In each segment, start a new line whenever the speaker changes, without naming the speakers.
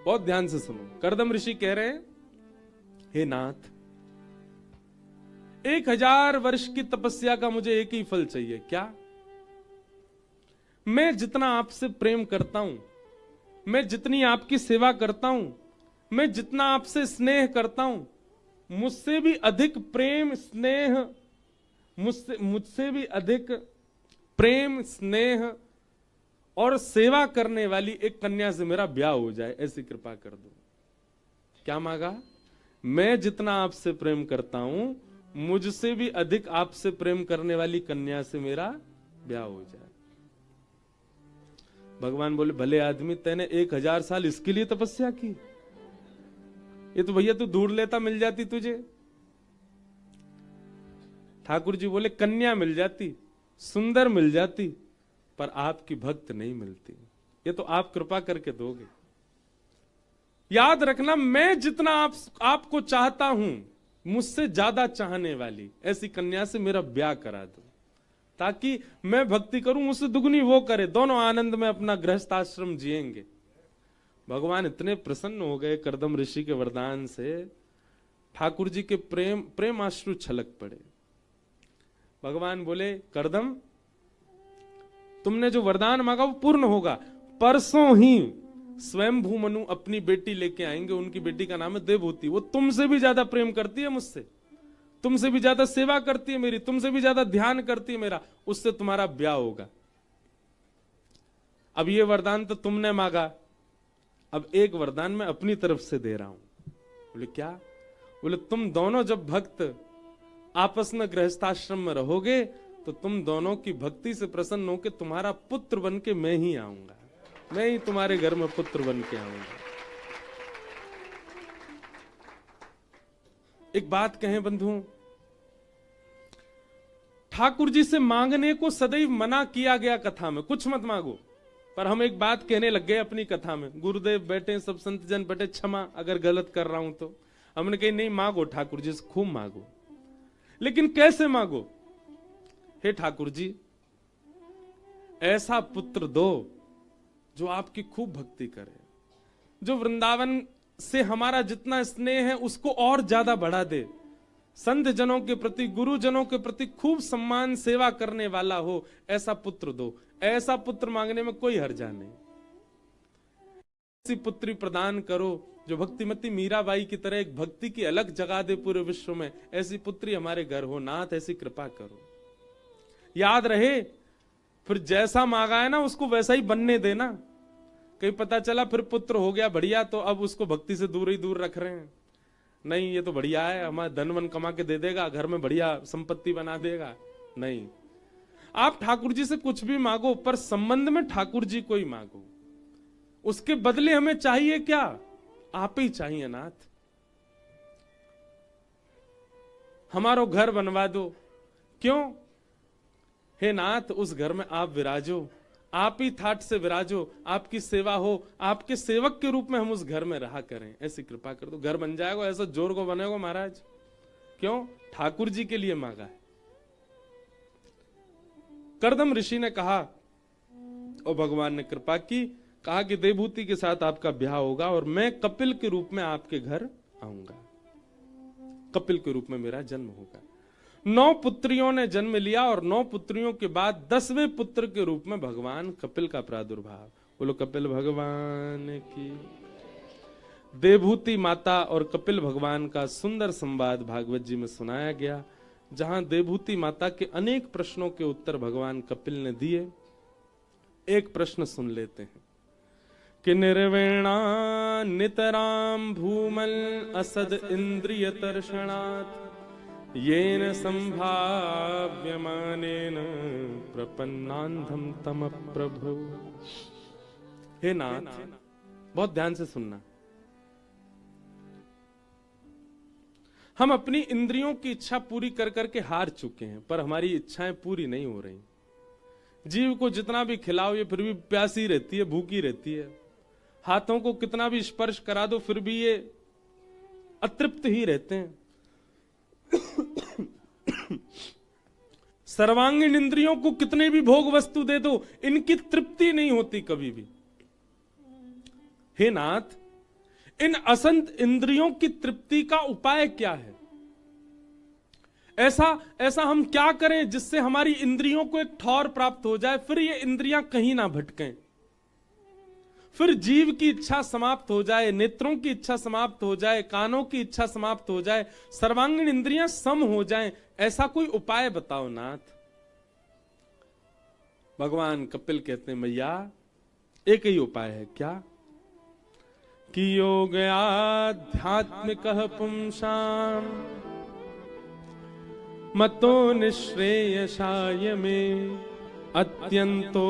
बहुत ध्यान से सुनो। कर्दम ऋषि कह रहे हैं, हे नाथ, 1000 वर्ष की तपस्या का मुझे एक ही फल चाहिए। क्या? मैं जितना आपसे प्रेम करता हूं, मैं जितनी आपकी सेवा करता हूं, मैं जितना आपसे स्नेह करता हूं, मुझसे भी अधिक प्रेम स्नेह, मुझसे भी अधिक प्रेम स्नेह और सेवा करने वाली एक कन्या से मेरा ब्याह हो जाए, ऐसी कृपा कर दो। क्या मांगा? मैं जितना आपसे प्रेम करता हूं, मुझसे भी अधिक आपसे प्रेम करने वाली कन्या से मेरा ब्याह हो जाए। भगवान बोले, भले आदमी, तेने 1000 साल इसके लिए तपस्या की? ये तो भैया तू ढूंढ लेता, मिल जाती तुझे। ठाकुर जी बोले, कन्या मिल जाती, सुंदर मिल जाती, पर आपकी भक्त नहीं मिलती। ये तो आप कृपा करके दोगे। याद रखना, मैं जितना आपको चाहता हूं, मुझसे ज्यादा चाहने वाली ऐसी कन्या से मेरा ब्याह करा दो, ताकि मैं भक्ति करूं, मुझसे दुगनी वो करे, दोनों आनंद में अपना गृहस्थाश्रम जिएंगे। भगवान इतने प्रसन्न हो गए कर्दम ऋषि के वरदान से, ठाकुर जी के प्रेमाश्रु छलक पड़े। भगवान बोले, कर्दम, तुमने जो वरदान मांगा वो पूर्ण होगा। परसों ही स्वयंभू मनु अपनी बेटी लेके आएंगे, उनकी बेटी का नाम है देवहूति। वो तुमसे भी ज्यादा प्रेम करती है मुझसे, तुमसे भी ज्यादा सेवा करती है मेरी, तुमसे भी ज्यादा ध्यान करती है मेरा, उससे तुम्हारा ब्याह होगा। अब ये वरदान तो तुमने मांगा, अब एक वरदान मैं अपनी तरफ से दे रहा हूं। बोले, क्या? बोले, तुम दोनों जब भक्त आपस में गृहस्थाश्रम में रहोगे, तो तुम दोनों की भक्ति से प्रसन्न होकर तुम्हारा पुत्र बन के मैं ही आऊंगा, मैं ही तुम्हारे घर में पुत्र बन के आऊंगा। एक बात कहें बंधुओं, ठाकुर जी से मांगने को सदैव मना किया गया कथा में, कुछ मत मांगो। पर हम एक बात कहने लग गए अपनी कथा में, गुरुदेव बैठे, सब संत जन बैठे, क्षमा अगर गलत कर रहा हूं तो। हमने कही नहीं, मांगो ठाकुर जी से खूब मांगो, लेकिन कैसे मांगो? हे ठाकुर जी, ऐसा पुत्र दो जो आपकी खूब भक्ति करे, जो वृंदावन से हमारा जितना स्नेह है उसको और ज्यादा बढ़ा दे, संत जनों के प्रति, गुरुजनों के प्रति खूब सम्मान सेवा करने वाला हो, ऐसा पुत्र दो। ऐसा पुत्र मांगने में कोई हर्जा नहीं। ऐसी पुत्री प्रदान करो जो भक्तिमती मीराबाई की तरह एक भक्ति की अलग जगा दे पूरे विश्व में। ऐसी पुत्री हमारे घर हो नाथ, ऐसी कृपा करो। याद रहे, फिर जैसा मांगा है ना उसको वैसा ही बनने देना। कहीं पता चला फिर पुत्र हो गया बढ़िया, तो अब उसको भक्ति से दूर ही दूर रख रहे हैं। नहीं, ये तो बढ़िया है, हमारा धन वन कमा के दे देगा, घर में बढ़िया संपत्ति बना देगा। नहीं, आप ठाकुर जी से कुछ भी मांगो, पर संबंध में ठाकुर जी को ही मांगो। उसके बदले हमें चाहिए क्या? आप ही चाहिए नाथ। हमारो घर बनवा दो। क्यों? हे नाथ, उस घर में आप विराजो, आप ही ठाट से विराजो, आपकी सेवा हो, आपके सेवक के रूप में हम उस घर में रहा करें, ऐसी कृपा कर दो। घर बन जाएगा, ऐसा जोर को बनेगा महाराज। क्यों? ठाकुर जी के लिए मांगा है। कर्दम ऋषि ने कहा और भगवान ने कृपा की, कहा कि देवहूति के साथ आपका ब्याह होगा और मैं कपिल के रूप में आपके घर आऊंगा, कपिल के रूप में मेरा जन्म होगा। 9 पुत्रियों ने जन्म लिया और 9 पुत्रियों के बाद 10वें पुत्र के रूप में भगवान कपिल का प्रादुर्भाव। बोलो कपिल भगवान की। देवहूति माता और कपिल भगवान का सुंदर संवाद भागवत जी में सुनाया गया, जहां देवहूति माता के अनेक प्रश्नों के उत्तर भगवान कपिल ने दिए। एक प्रश्न सुन लेते हैं कि निर्वेणा नितराम भूमल असद इंद्रिय तर्षणात् येन संभाव्यमानेन प्रपन्नांधम तम प्रभु। हे नाथ, बहुत ध्यान से सुनना। हम अपनी इंद्रियों की इच्छा पूरी कर करके हार चुके हैं, पर हमारी इच्छाएं पूरी नहीं हो रही। जीव को जितना भी खिलाओ ये फिर भी प्यासी रहती है, भूखी रहती है। हाथों को कितना भी स्पर्श करा दो फिर भी ये अतृप्त ही रहते हैं। सर्वांगीण इंद्रियों को कितने भी भोग वस्तु दे दो, इनकी तृप्ति नहीं होती कभी भी। हे नाथ, इन असंत इंद्रियों की तृप्ति का उपाय क्या है? ऐसा हम क्या करें जिससे हमारी इंद्रियों को एक ठौर प्राप्त हो जाए, फिर ये इंद्रियां कहीं ना भटकें, फिर जीव की इच्छा समाप्त हो जाए, नेत्रों की इच्छा समाप्त हो जाए, कानों की इच्छा समाप्त हो जाए, सर्वांगीण इंद्रियां सम हो जाएं। ऐसा कोई उपाय बताओ नाथ। भगवान कपिल कहते हैं, मैया एक ही उपाय है। क्या? कि योग आध्यात्मिक पुंसाम मतो निःश्रेयसाय में अत्यंतो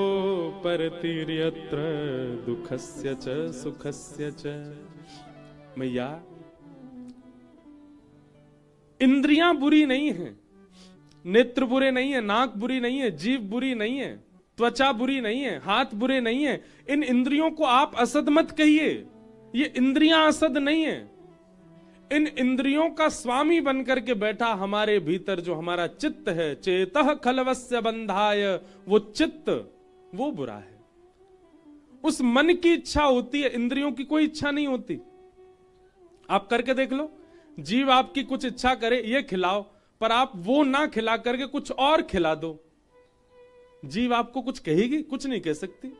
परतिर्यत्र दुखस्य च सुखस्य च। मैया इंद्रियां बुरी नहीं है, नेत्र बुरे नहीं है, नाक बुरी नहीं है, जीभ बुरी नहीं है, त्वचा बुरी नहीं है, हाथ बुरे नहीं है। इन इंद्रियों को आप असद मत कहिए, ये इंद्रियां असद नहीं है। इन इंद्रियों का स्वामी बनकर के बैठा हमारे भीतर जो हमारा चित्त है, चेतः खलवस्य बंधाय, वो चित्त वो बुरा है। उस मन की इच्छा होती है, इंद्रियों की कोई इच्छा नहीं होती। आप करके देख लो, जीव आपकी कुछ इच्छा करे ये खिलाओ, पर आप वो ना खिला करके कुछ और खिला दो, जीव आपको कुछ कहेगी? कुछ नहीं कह सकती।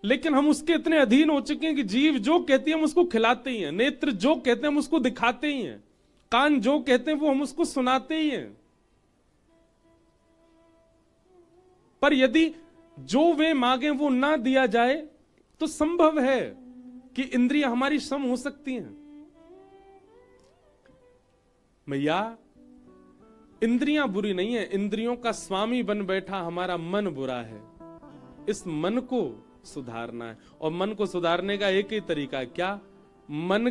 लेकिन हम उसके इतने अधीन हो चुके हैं कि जीव जो कहती है हम उसको खिलाते ही हैं, नेत्र जो कहते हैं हम उसको दिखाते ही हैं, कान जो कहते हैं वो हम उसको सुनाते ही हैं। पर यदि जो वे मांगे वो ना दिया जाए तो संभव है कि इंद्रियां हमारी सम हो सकती हैं। मैया इंद्रियां बुरी नहीं है, इंद्रियों का स्वामी बन बैठा हमारा मन बुरा है। इस मन को सुधारना है, और मन को सुधारने का एक ही तरीका है। क्या? मन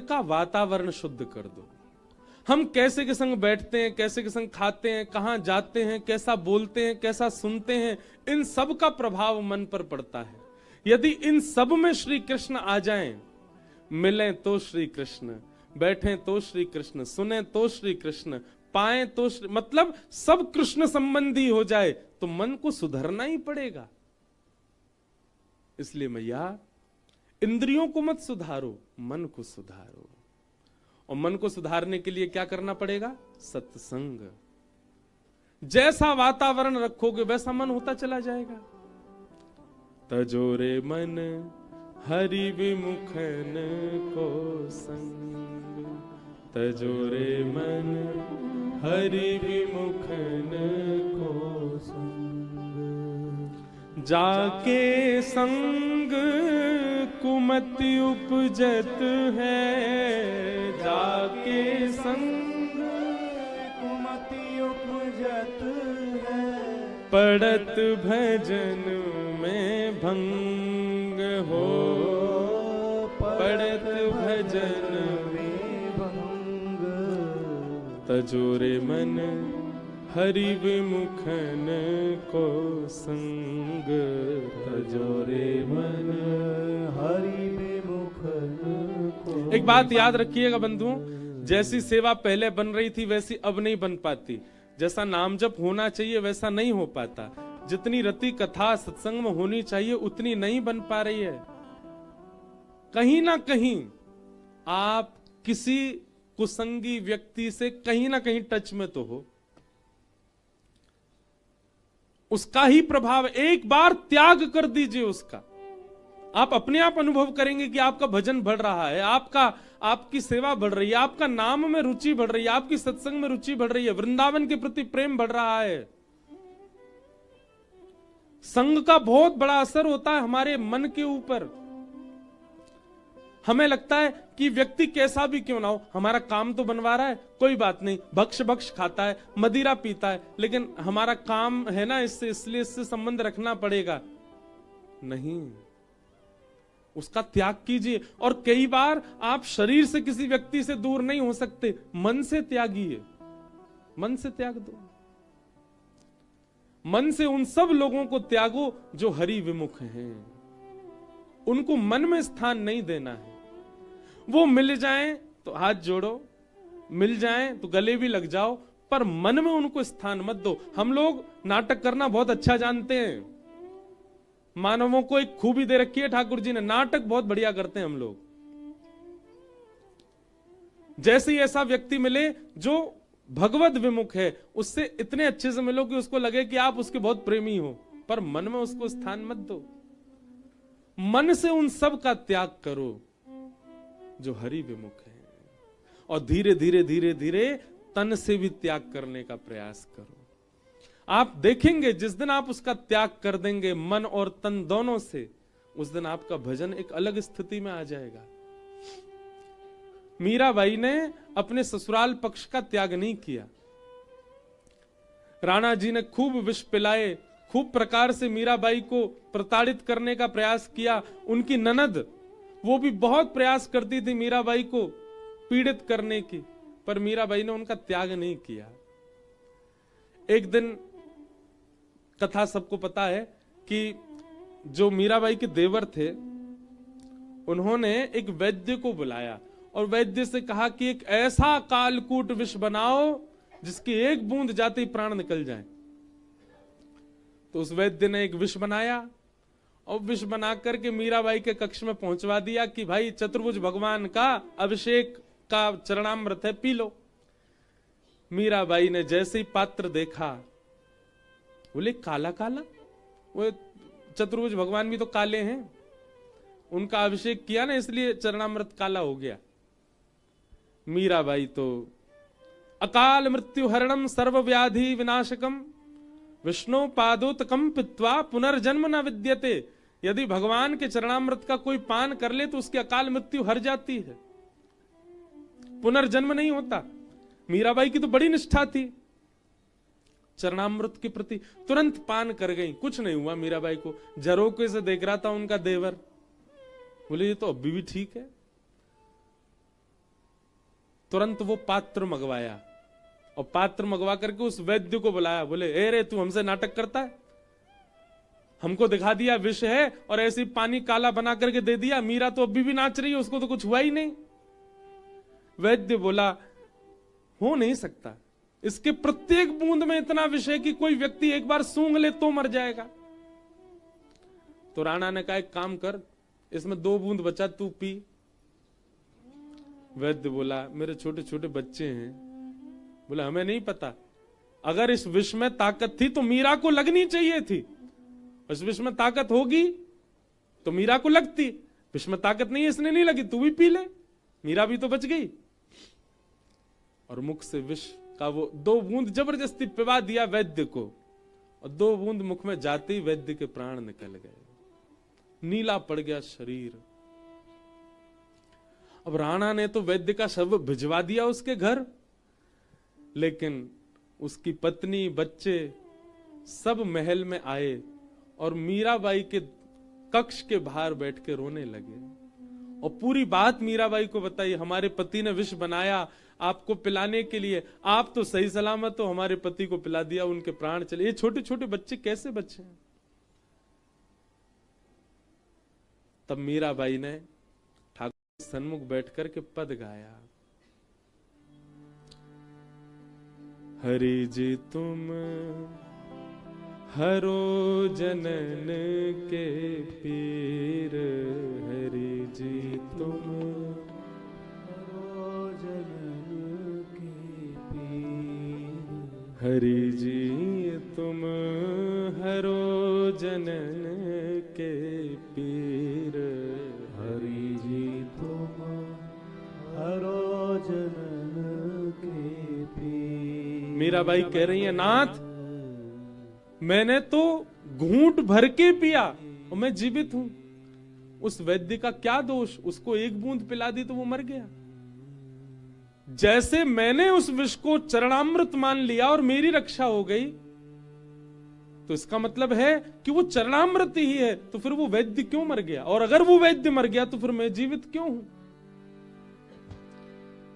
का वातावरण शुद्ध कर दो। हम कैसे के संग बैठते हैं, कैसे के संग खाते हैं, कहां जाते हैं, कैसा बोलते हैं, कैसा सुनते हैं, इन सब का प्रभाव मन पर पड़ता है। यदि इन सब में श्री कृष्ण आ जाएं, मिलें तो श्री कृष्ण, बैठें तो श्री कृष्ण, सुने तो श्री कृष्ण, पाए तो मतलब सब कृष्ण संबंधी हो जाए, तो मन को सुधरना ही पड़ेगा। इसलिए मैया इंद्रियों को मत सुधारो, मन को सुधारो। और मन को सुधारने के लिए क्या करना पड़ेगा? सत्संग। जैसा वातावरण रखोगे वैसा मन होता चला जाएगा। तजोरे मन हरि विमुखन को संग, तजोरे मन हरि विमुखन को संग, जाके संग कुमति उपजत है, जाके संग कुमति उपजत है, पड़त भजन में भंग हो, पड़त भजन में भंग, तजोरे मन हरि विमुखन को संग, तजोरे मन हरि विमुखन को। एक बात याद रखिएगा बंधुओं, जैसी सेवा पहले बन रही थी वैसी अब नहीं बन पाती। जैसा नाम जप होना चाहिए वैसा नहीं हो पाता। जितनी रति कथा सत्संग में होनी चाहिए उतनी नहीं बन पा रही है। कहीं ना कहीं आप किसी कुसंगी व्यक्ति से कहीं ना कहीं टच में तो हो, उसका ही प्रभाव। एक बार त्याग कर दीजिए उसका, आप अपने आप अनुभव करेंगे कि आपका भजन बढ़ रहा है, आपकी सेवा बढ़ रही है, आपका नाम में रुचि बढ़ रही है, आपकी सत्संग में रुचि बढ़ रही है, वृंदावन के प्रति प्रेम बढ़ रहा है। संग का बहुत बड़ा असर होता है हमारे मन के ऊपर। हमें लगता है कि व्यक्ति कैसा भी क्यों ना हो, हमारा काम तो बनवा रहा है, कोई बात नहीं, भक्ष खाता है, मदिरा पीता है, लेकिन हमारा काम है ना इससे, इसलिए इससे संबंध रखना पड़ेगा। नहीं, उसका त्याग कीजिए। और कई बार आप शरीर से किसी व्यक्ति से दूर नहीं हो सकते, मन से त्यागिए, मन से त्याग दो। मन से उन सब लोगों को त्यागो जो हरि विमुख हैं, उनको मन में स्थान नहीं देना है। वो मिल जाएं तो हाथ जोड़ो, मिल जाएं तो गले भी लग जाओ, पर मन में उनको स्थान मत दो। हम लोग नाटक करना बहुत अच्छा जानते हैं, मानवों को एक खूबी दे रखी है ठाकुर जी ने, नाटक बहुत बढ़िया करते हैं हम लोग। जैसे ही ऐसा व्यक्ति मिले जो भगवत विमुख है, उससे इतने अच्छे से मिलो कि उसको लगे कि आप उसके बहुत प्रेमी हो, पर मन में उसको स्थान मत दो। मन से उन सब का त्याग करो जो हरि विमुख है, और धीरे धीरे धीरे धीरे तन से भी त्याग करने का प्रयास करो। आप देखेंगे जिस दिन आप उसका त्याग कर देंगे मन और तन दोनों से, उस दिन आपका भजन एक अलग स्थिति में आ जाएगा। मीराबाई ने अपने ससुराल पक्ष का त्याग नहीं किया। राणा जी ने खूब विष पिलाए, खूब प्रकार से मीराबाई को प्रताड़ित करने का प्रयास किया। उनकी ननद वो भी बहुत प्रयास करती थी मीराबाई को पीड़ित करने की, पर मीराबाई ने उनका त्याग नहीं किया। एक दिन कथा सबको पता है कि जो मीराबाई के देवर थे, उन्होंने एक वैद्य को बुलाया और वैद्य से कहा कि एक ऐसा कालकूट विष बनाओ जिसकी एक बूंद जाते ही प्राण निकल जाए। तो उस वैद्य ने एक विष बनाया और विष बना करके मीराबाई के कक्ष में पहुंचवा दिया कि भाई चतुर्भुज भगवान का अभिषेक का चरणामृत है, पी लो। मीराबाई ने जैसे ही पात्र देखा, बोले काला काला, वो चतुर्भुज भगवान भी तो काले हैं, उनका अभिषेक किया ना इसलिए चरणामृत काला हो गया। मीराबाई तो अकाल मृत्यु हरणम सर्व व्याधि विनाशकम विष्णु पादोतकम पित्वा पुनर्जन्म न विद्यते। यदि भगवान के चरणामृत का कोई पान कर ले तो उसकी अकाल मृत्यु हर जाती है, पुनर्जन्म नहीं होता। मीराबाई की तो बड़ी निष्ठा थी चरणामृत के प्रति, तुरंत पान कर गई, कुछ नहीं हुआ मीराबाई को। झरोके से देख रहा था उनका देवर, बोले ये तो अभी भी ठीक है। तुरंत वो पात्र मंगवाया और पात्र मंगवा करके उस वैद्य को बुलाया। बोले ए रे, तू हमसे नाटक करता है, हमको दिखा दिया विष है और ऐसे पानी काला बना करके दे दिया, मीरा तो अभी भी नाच रही है, उसको तो कुछ हुआ ही नहीं। वैद्य बोला हो नहीं सकता, इसके प्रत्येक बूंद में इतना विष है कि कोई व्यक्ति एक बार सूंघ ले तो मर जाएगा। तो राणा ने कहा एक काम कर, इसमें 2 बूंद बचा, तू पी। वैद्य बोला मेरे छोटे छोटे बच्चे हैं। बोला हमें नहीं पता, अगर इस विष में ताकत थी तो मीरा को लगनी चाहिए थी, इस विष में ताकत होगी तो मीरा को लगती, विष में ताकत नहीं है इसने नहीं लगी, तू भी पी ले, मीरा भी तो बच गई। और मुख से विष का वो 2 बूंद जबरदस्ती पिवा दिया वैद्य को, और 2 बूंद मुख में जाते ही वैद्य के प्राण निकल गए, नीला पड़ गया शरीर। अब राणा ने तो वैद्य का शव भिजवा दिया उसके घर, लेकिन उसकी पत्नी बच्चे सब महल में आए और मीराबाई के कक्ष के बाहर बैठ के रोने लगे और पूरी बात मीराबाई को बताई। हमारे पति ने विष बनाया आपको पिलाने के लिए, आप तो सही सलामत हो, हमारे पति को पिला दिया, उनके प्राण चले। ये छोटे छोटे बच्चे कैसे बचे हैं? तब मीराबाई ने ठाकुर सन्मुख बैठकर के पद गाया, हरि जी तुम हरो जनन के पीर, हरि जी तुम हरो जनन के पीर, हरि जी तुम हरो जनन के पीर, हरि जी तुम हरो जनन के पीर। मीराबाई कह रही है नाथ, मैंने तो घूंट भर के पिया और मैं जीवित हूं, उस वैद्य का क्या दोष, उसको 1 बूंद पिला दी तो वो मर गया। जैसे मैंने उस विष को चरणामृत मान लिया और मेरी रक्षा हो गई, तो इसका मतलब है कि वो चरणामृत ही है, तो फिर वो वैद्य क्यों मर गया? और अगर वो वैद्य मर गया तो फिर मैं जीवित क्यों हूं?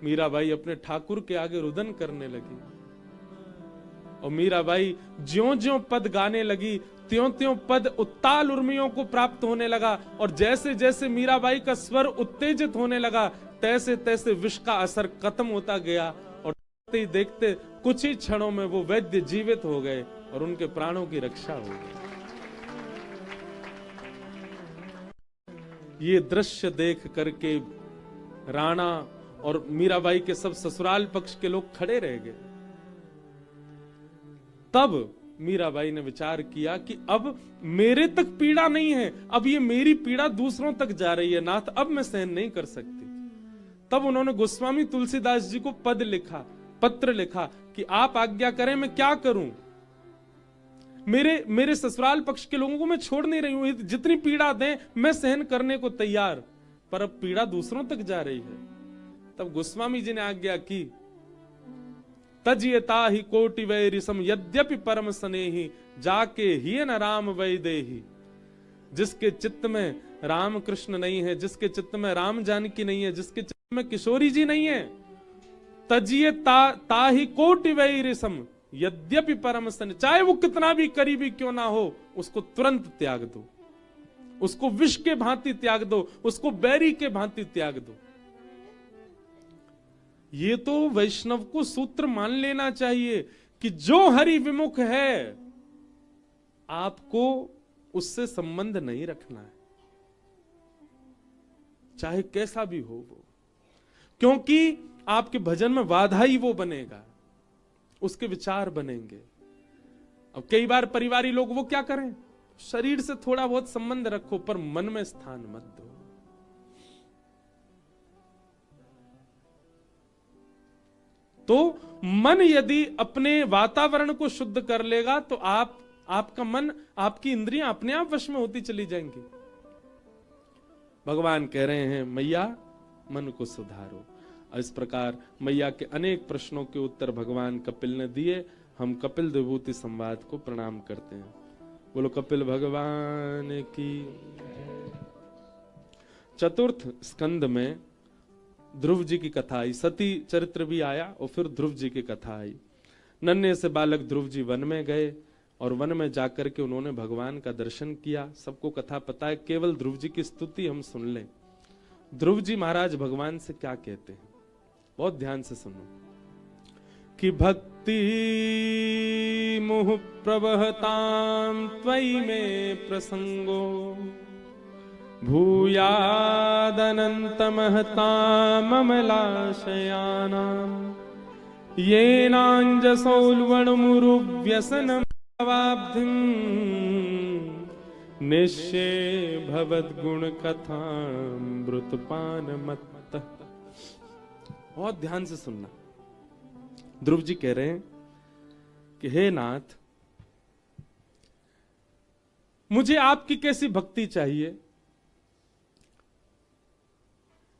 मीराबाई अपने ठाकुर के आगे रुदन करने लगी और मीराबाई ज्यों ज्यों पद गाने लगी त्यों त्यों पद उत्ताल उर्मियों को प्राप्त होने लगा, और जैसे जैसे मीराबाई का स्वर उत्तेजित होने लगा तैसे तैसे विष का असर खत्म होता गया, और देखते ही देखते कुछ ही क्षणों में वो वैद्य जीवित हो गए और उनके प्राणों की रक्षा हो गई। ये दृश्य देख करके राणा और मीराबाई के सब ससुराल पक्ष के लोग खड़े रह गए। तब मीराबाई ने विचार किया कि अब मेरे तक पीड़ा नहीं है, अब ये मेरी पीड़ा दूसरों तक जा रही है नाथ, अब मैं सहन नहीं कर सकती। तब उन्होंने गोस्वामी तुलसीदास जी को पत्र लिखा कि आप आज्ञा करें, मैं क्या करूं, मेरे ससुराल पक्ष के लोगों को मैं छोड़ नहीं रही हूं, जितनी पीड़ा दें मैं सहन करने को तैयार, पर अब पीड़ा दूसरों तक जा रही है। तब गोस्वामी जी ने आज्ञा की, तजियता ही कोटि वैरिसम यद्यपि परम स्नेही जाके ही न राम वैदेही। जिसके चित्त में राम कृष्ण नहीं है, जिसके चित्त में राम जानकी नहीं है, जिसके चित्त में किशोरी जी नहीं है, तजियता ही कोटि वैरिसम यद्यपि परम स्नेह, चाहे वो कितना भी करीबी क्यों ना हो, उसको तुरंत त्याग दो, उसको विष के भांति त्याग दो, उसको बैरी के भांति त्याग दो। ये तो वैष्णव को सूत्र मान लेना चाहिए कि जो हरि विमुख है आपको उससे संबंध नहीं रखना है, चाहे कैसा भी हो वो, क्योंकि आपके भजन में बाधा ही वो बनेगा, उसके विचार बनेंगे। अब कई बार परिवारी लोग वो क्या करें, शरीर से थोड़ा बहुत संबंध रखो पर मन में स्थान मत दो। तो मन यदि अपने वातावरण को शुद्ध कर लेगा तो आपका मन, आपकी इंद्रियां अपने आप वश में होती चली जाएंगी। भगवान कह रहे हैं मैया मन को सुधारो। इस प्रकार मैया के अनेक प्रश्नों के उत्तर भगवान कपिल ने दिए। हम कपिल विभूति संवाद को प्रणाम करते हैं। बोलो कपिल भगवान की। चतुर्थ स्कंद में ध्रुव जी की कथा आई, सती चरित्र भी आया और फिर ध्रुव जी की कथा आई। नन्हे से बालक ध्रुव जी वन में गए और वन में जाकर के उन्होंने भगवान का दर्शन किया। सबको कथा पता है, केवल ध्रुव जी की स्तुति हम सुन लें। ध्रुव जी महाराज भगवान से क्या कहते हैं, बहुत ध्यान से सुनो। कि भक्ति मुह प्रवहताम त्वयि में प्रसंगो भूयादनन्तमहताममलाशयानां येनाञ्जसौल्वणमुरुव्यसनमवाब्धिं निश्चे भवद्गुणकथामृतपानमत्तः। बहुत ध्यान से सुनना। ध्रुव जी कह रहे हैं कि हे नाथ, मुझे आपकी कैसी भक्ति चाहिए,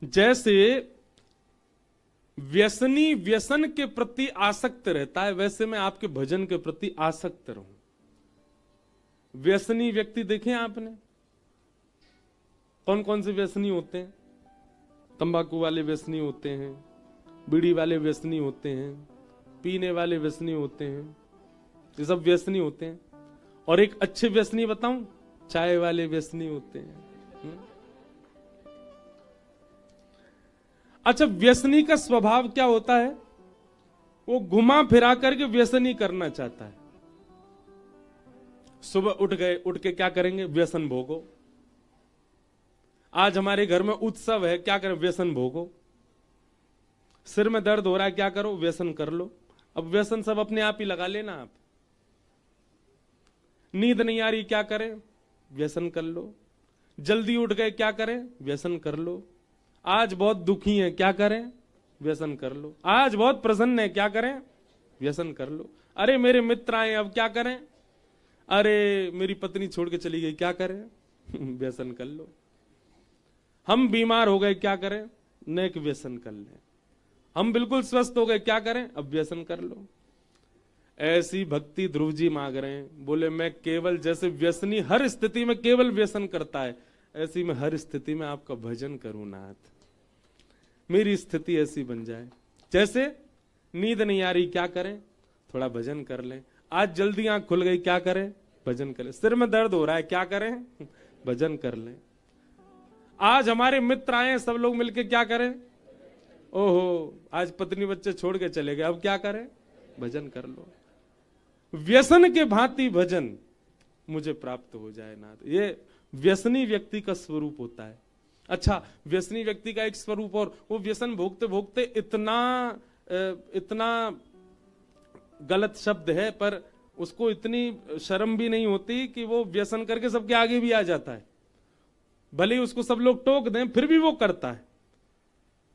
जैसे व्यसनी व्यसन के प्रति आसक्त रहता है वैसे मैं आपके भजन के प्रति आसक्त रहूं। व्यसनी व्यक्ति देखे आपने, कौन कौन से व्यसनी होते हैं? तंबाकू वाले व्यसनी होते हैं, बीड़ी वाले व्यसनी होते हैं, पीने वाले व्यसनी होते हैं, ये सब व्यसनी होते हैं। और एक अच्छे व्यसनी बताऊं, चाय वाले व्यसनी होते हैं। अच्छा, व्यसनी का स्वभाव क्या होता है? वो घुमा फिरा करके व्यसनी करना चाहता है। सुबह उठ गए, उठ के क्या करेंगे? व्यसन भोगो। आज हमारे घर में उत्सव है, क्या करें? व्यसन भोगो। सिर में दर्द हो रहा है, क्या करो? व्यसन कर लो। अब व्यसन सब अपने आप ही लगा लेना आप। नींद नहीं आ रही, क्या करें? व्यसन कर लो। जल्दी उठ गए, क्या करें? व्यसन कर लो। आज बहुत दुखी हैं, क्या करें? व्यसन कर लो। आज बहुत प्रसन्न है, क्या करें? व्यसन कर लो। अरे मेरे मित्र आए, अब क्या करें? अरे मेरी पत्नी छोड़ के चली गई, क्या करें? व्यसन कर लो। हम बीमार हो गए, क्या करें? नेक व्यसन कर लें। हम बिल्कुल स्वस्थ हो गए, क्या करें? अब व्यसन कर लो। ऐसी भक्ति ध्रुव जी मांग रहे हैं। बोले मैं केवल, जैसे व्यसनी हर स्थिति में केवल व्यसन करता है, ऐसी मैं हर स्थिति में आपका भजन करूं नाथ। मेरी स्थिति ऐसी बन जाए। जैसे नींद नहीं आ रही, क्या करें? थोड़ा भजन कर लें। आज जल्दी आंख खुल गई, क्या करें? भजन करें। सिर में दर्द हो रहा है, क्या करें? भजन कर लें। आज हमारे मित्र आए, सब लोग मिलके क्या करें? ओहो, आज पत्नी बच्चे छोड़ के चले गए, अब क्या करें? भजन कर लो। व्यसन के भांति भजन मुझे प्राप्त हो जाए नाथ। ये व्यसनी व्यक्ति का स्वरूप होता है। अच्छा, व्यसनी व्यक्ति का एक स्वरूप, और वो व्यसन भोगते भोगते इतना गलत शब्द है, पर उसको इतनी शर्म भी नहीं होती कि वो व्यसन करके सबके आगे भी आ जाता है। भले ही उसको सब लोग टोक दें फिर भी वो करता है।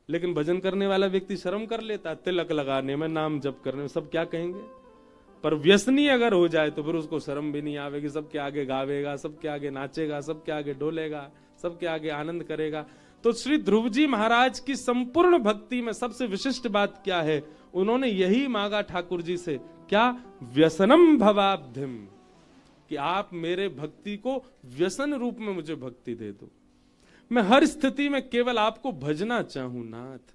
लेकिन भजन करने वाला व्यक्ति शर्म कर लेता है, तिलक लगाने में, नाम जप करने में, सब क्या कहेंगे। पर व्यसनी अगर हो जाए तो फिर उसको शर्म भी नहीं आवेगी, सबके आगे गावेगा, सबके आगे नाचेगा, सबके आगे डोलेगा, सबके आगे आनंद करेगा। तो श्री ध्रुव जी महाराज की संपूर्ण भक्ति में सबसे विशिष्ट बात क्या है, उन्होंने यही मांगा ठाकुर जी से, क्या, व्यसनम भवाब्धिम, कि आप मेरे भक्ति को व्यसन रूप में मुझे भक्ति दे दो। मैं हर स्थिति में केवल आपको भजना चाहूं नाथ।